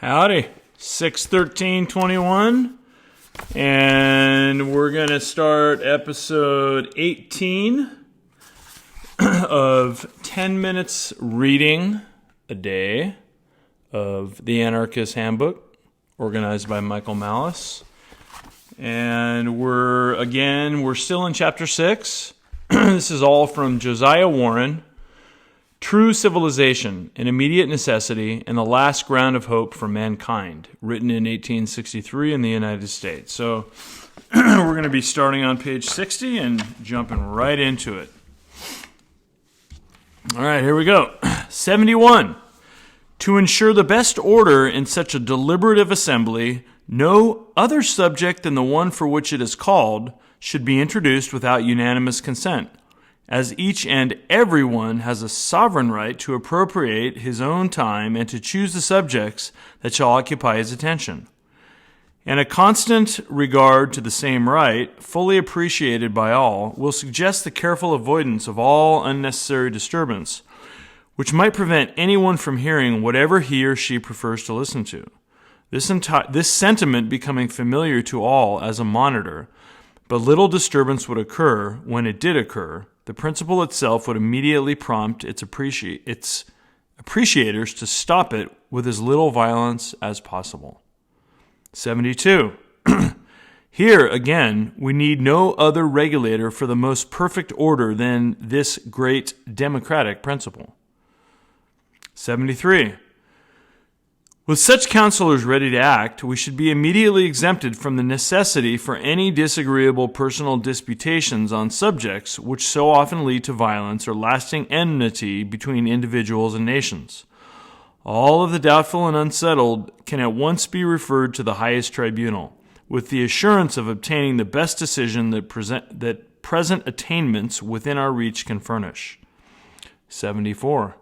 Howdy, 6/13/21, and we're going to start episode 18 of 10 minutes reading a day of the Anarchist Handbook, organized by Michael Malice. And we're still in chapter 6. This is all from Josiah Warren. True Civilization, an Immediate Necessity, and the Last Ground of Hope for Mankind, written in 1863 in the United States. So we're going to be starting on page 60 and jumping right into it. All right, here we go. 71. To ensure the best order in such a deliberative assembly, no other subject than the one for which it is called should be introduced without unanimous consent, as each and every one has a sovereign right to appropriate his own time and to choose the subjects that shall occupy his attention. And a constant regard to the same right, fully appreciated by all, will suggest the careful avoidance of all unnecessary disturbance, which might prevent anyone from hearing whatever he or she prefers to listen to. This sentiment becoming familiar to all as a monitor, but little disturbance would occur when it did occur. The principle itself would immediately prompt its appreciators to stop it with as little violence as possible. 72. Here, again, we need no other regulator for the most perfect order than this great democratic principle. 73. With such counselors ready to act, we should be immediately exempted from the necessity for any disagreeable personal disputations on subjects which so often lead to violence or lasting enmity between individuals and nations. All of the doubtful and unsettled can at once be referred to the highest tribunal, with the assurance of obtaining the best decision that present attainments within our reach can furnish. 74.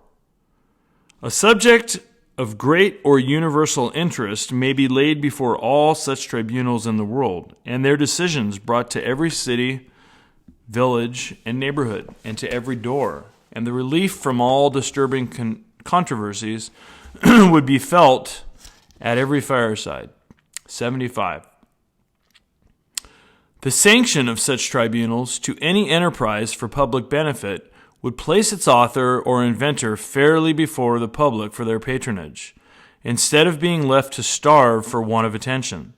A subject of great or universal interest may be laid before all such tribunals in the world, and their decisions brought to every city, village, and neighborhood, and to every door, and the relief from all disturbing controversies would be felt at every fireside. 75. The sanction of such tribunals to any enterprise for public benefit would place its author or inventor fairly before the public for their patronage, instead of being left to starve for want of attention,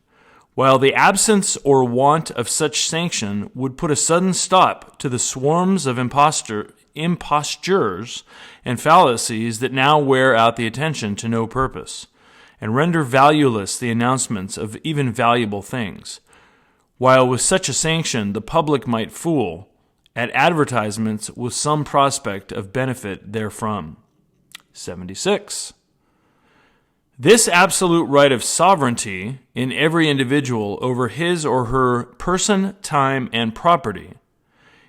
while the absence or want of such sanction would put a sudden stop to the swarms of impostures and fallacies that now wear out the attention to no purpose, and render valueless the announcements of even valuable things, while with such a sanction the public might fool at advertisements with some prospect of benefit therefrom. 76. This absolute right of sovereignty in every individual over his or her person, time, and property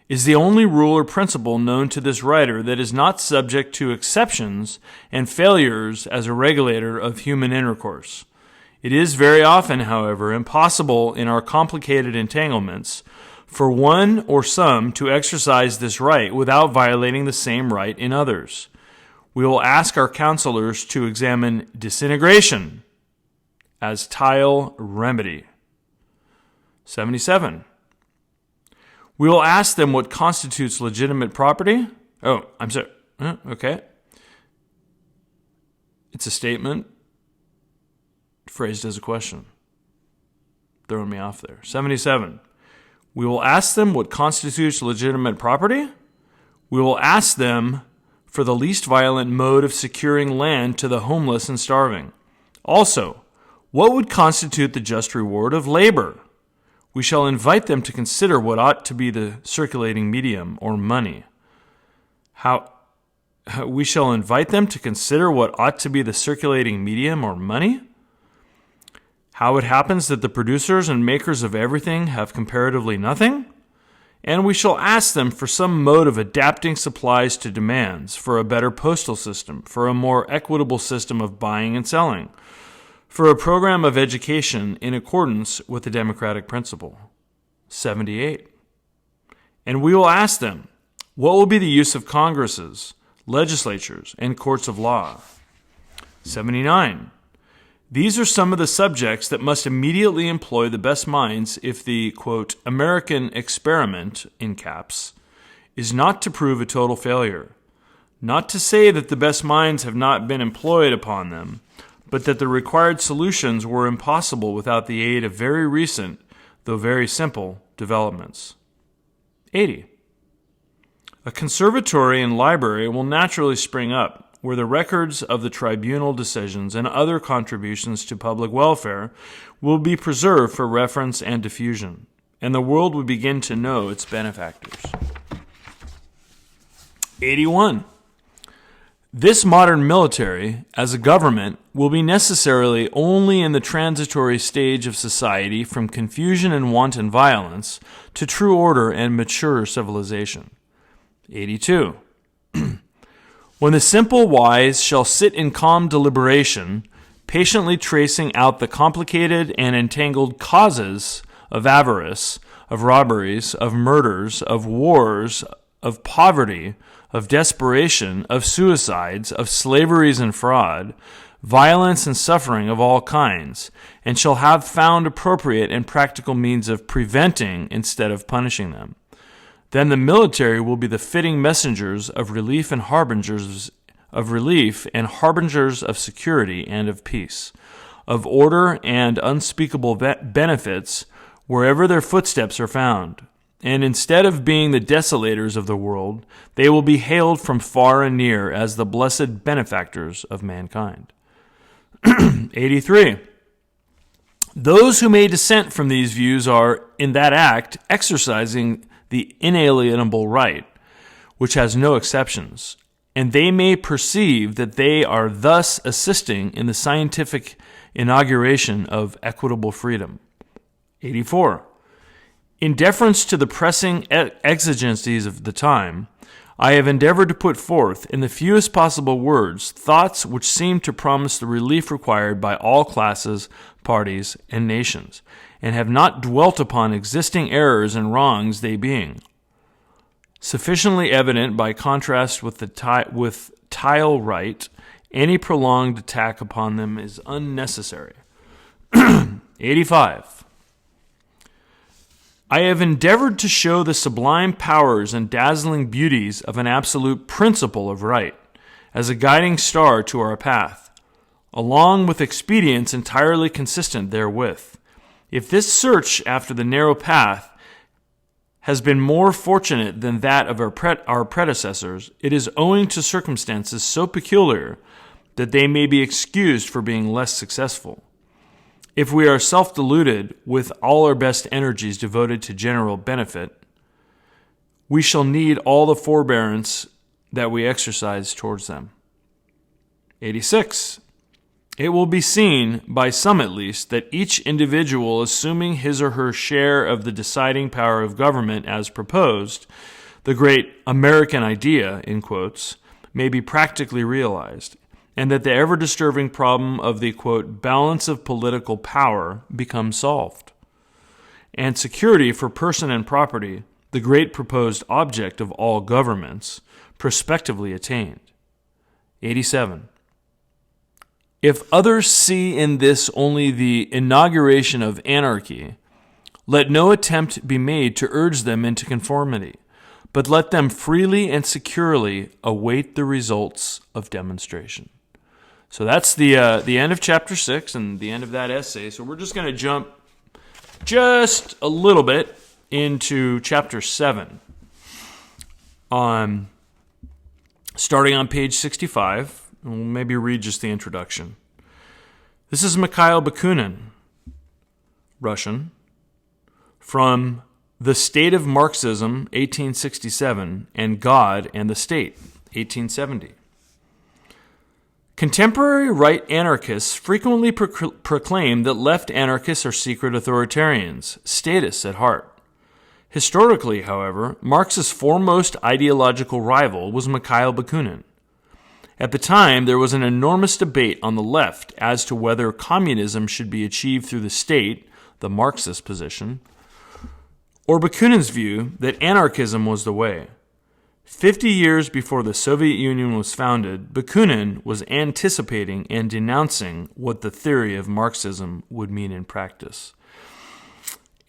is the only rule or principle known to this writer that is not subject to exceptions and failures as a regulator of human intercourse. It is very often, however, impossible in our complicated entanglements for one or some to exercise this right without violating the same right in others. We will ask our counselors to examine disintegration as tile remedy. 77. We will ask them what constitutes legitimate property. Oh, I'm sorry. Okay. It's a statement phrased as a question. Throwing me off there. 77. We will ask them what constitutes legitimate property. We will ask them for the least violent mode of securing land to the homeless and starving. Also, what would constitute the just reward of labor? We shall invite them to consider what ought to be the circulating medium, or money. We shall invite them to consider what ought to be the circulating medium, or money? How it happens that the producers and makers of everything have comparatively nothing? And we shall ask them for some mode of adapting supplies to demands, for a better postal system, for a more equitable system of buying and selling, for a program of education in accordance with the democratic principle. 78. And we will ask them, what will be the use of congresses, legislatures, and courts of law? 79. These are some of the subjects that must immediately employ the best minds if the, quote, American experiment, in caps, is not to prove a total failure. Not to say that the best minds have not been employed upon them, but that the required solutions were impossible without the aid of very recent, though very simple, developments. 80. A conservatory and library will naturally spring up, where the records of the tribunal decisions and other contributions to public welfare will be preserved for reference and diffusion, and the world will begin to know its benefactors. 81. This modern military, as a government, will be necessarily only in the transitory stage of society from confusion and wanton violence to true order and mature civilization. 82. When the simple wise shall sit in calm deliberation, patiently tracing out the complicated and entangled causes of avarice, of robberies, of murders, of wars, of poverty, of desperation, of suicides, of slaveries and fraud, violence and suffering of all kinds, and shall have found appropriate and practical means of preventing instead of punishing them. Then the military will be the fitting messengers of relief and harbingers of security and of peace, of order and unspeakable benefits wherever their footsteps are found. And instead of being the desolators of the world, they will be hailed from far and near as the blessed benefactors of mankind. 83. Those who may dissent from these views are, in that act, exercising the inalienable right, which has no exceptions, and they may perceive that they are thus assisting in the scientific inauguration of equitable freedom. 84. In deference to the pressing exigencies of the time, I have endeavored to put forth, in the fewest possible words, thoughts which seem to promise the relief required by all classes, parties, and nations, and have not dwelt upon existing errors and wrongs, they being sufficiently evident by contrast with tile right. Any prolonged attack upon them is unnecessary. 85. I have endeavored to show the sublime powers and dazzling beauties of an absolute principle of right, as a guiding star to our path, along with expedients entirely consistent therewith. If this search after the narrow path has been more fortunate than that of our predecessors, it is owing to circumstances so peculiar that they may be excused for being less successful. If we are self-deluded with all our best energies devoted to general benefit, we shall need all the forbearance that we exercise towards them. 86. It will be seen, by some at least, that each individual assuming his or her share of the deciding power of government as proposed, the great American idea, in quotes, may be practically realized, and that the ever-disturbing problem of the, quote, balance of political power becomes solved, and security for person and property, the great proposed object of all governments, prospectively attained. 87. If others see in this only the inauguration of anarchy, let no attempt be made to urge them into conformity, but let them freely and securely await the results of demonstration. So that's the end of chapter 6 and the end of that essay. So we're just going to jump just a little bit into chapter 7. Starting on page 65, we'll maybe read just the introduction. This is Mikhail Bakunin, Russian, from The State of Marxism, 1867, and God and the State, 1870. Contemporary right anarchists frequently proclaim that left anarchists are secret authoritarians, statists at heart. Historically, however, Marx's foremost ideological rival was Mikhail Bakunin. At the time, there was an enormous debate on the left as to whether communism should be achieved through the state, the Marxist position, or Bakunin's view that anarchism was the way. 50 years before the Soviet Union was founded, Bakunin was anticipating and denouncing what the theory of Marxism would mean in practice.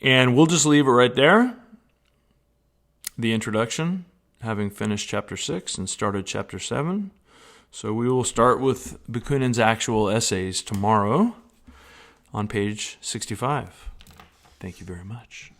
And we'll just leave it right there. The introduction, having finished chapter 6 and started chapter 7. So we will start with Bakunin's actual essays tomorrow on page 65. Thank you very much.